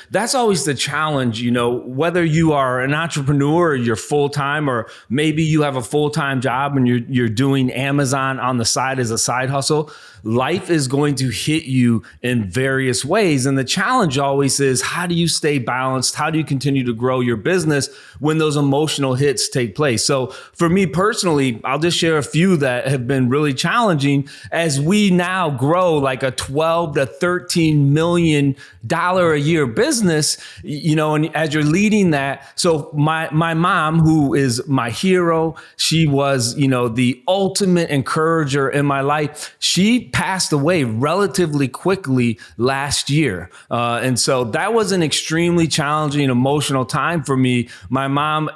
that's always the challenge, whether you are an entrepreneur or you're full-time, or maybe you have a full-time job and you're doing Amazon on the side as a side hustle. Life is going to hit you in various ways. And the challenge always is, how do you stay balanced? How do you continue to grow your business when those emotional hits take place? So for me personally, I'll just share a few that have been really challenging as we now grow like a 12 to 13 million dollar a year business, and as you're leading that. So my mom, who is my hero, she was, the ultimate encourager in my life. She passed away relatively quickly last year. And so that was an extremely challenging, emotional time for me. My mom,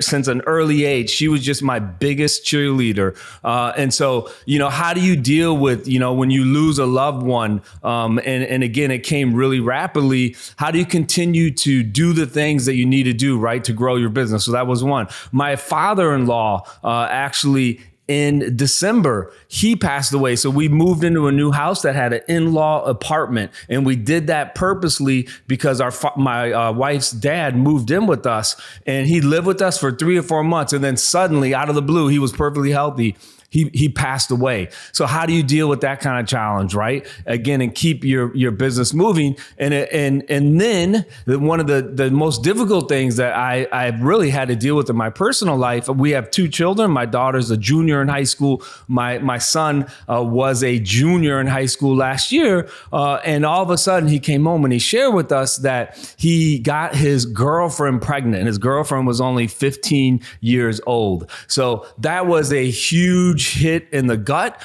since an early age, she was just my biggest cheerleader. And so, how do you deal with, when you lose a loved one? And again, it came really rapidly. How do you continue to do the things that you need to do, right, to grow your business? So that was one. My father-in-law, actually, in December, he passed away. So we moved into a new house that had an in-law apartment. And we did that purposely because my wife's dad moved in with us, and he lived with us for 3 or 4 months. And then suddenly, out of the blue, he was perfectly healthy. He passed away. So how do you deal with that kind of challenge, right? Again, and keep your business moving. And then one of the most difficult things that I really had to deal with in my personal life, we have 2 children. My daughter's a junior in high school. My son was a junior in high school last year. And all of a sudden he came home and he shared with us that he got his girlfriend pregnant, and his girlfriend was only 15 years old. So that was a huge hit in the gut,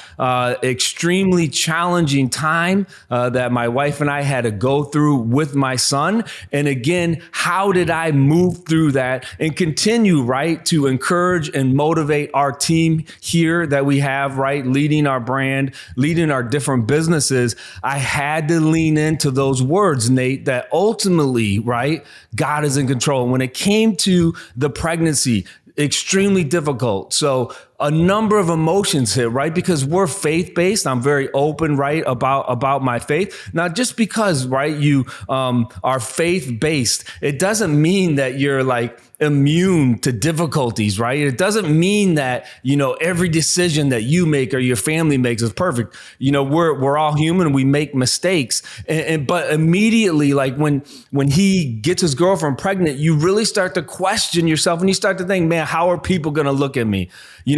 extremely challenging time that my wife and I had to go through with my son. And again, how did I move through that and continue, right, to encourage and motivate our team here that we have, right, leading our brand, leading our different businesses? I had to lean into those words, Nate, that ultimately, right, God is in control. When it came to the pregnancy, extremely difficult. So a number of emotions hit, right? Because we're faith-based. I'm very open, right, about my faith. Now, just because, right, you are faith-based, it doesn't mean that you're like immune to difficulties, right? It doesn't mean that, every decision that you make or your family makes is perfect. We're all human. We make mistakes. But immediately, like when he gets his girlfriend pregnant, you really start to question yourself, and you start to think, man, how are people going to look at me?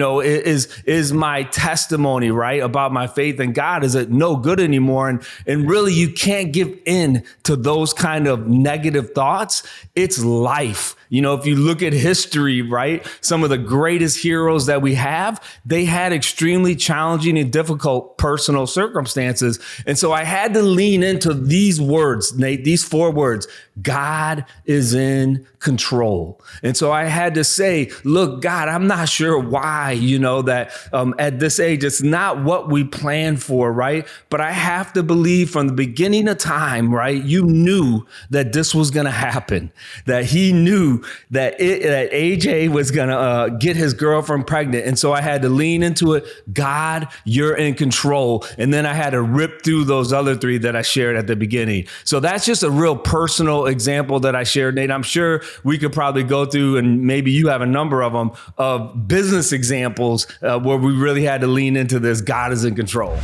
Is my testimony, right, about my faith in God, is it no good anymore? And really, you can't give in to those kind of negative thoughts. It's life. If you look at history, right, some of the greatest heroes that we have, they had extremely challenging and difficult personal circumstances. And so I had to lean into these words, Nate, these 4 words: God is in control. And so I had to say, look, God, I'm not sure why, that at this age, it's not what we planned for, right? But I have to believe from the beginning of time, right, you knew that this was going to happen, that he knew that AJ was going to get his girlfriend pregnant. And so I had to lean into it. God, you're in control. And then I had to rip through those other 3 that I shared at the beginning. So that's just a real personal example that I shared, Nate. I'm sure we could probably go through, and maybe you have a number of them, of business examples where we really had to lean into this. God is in control.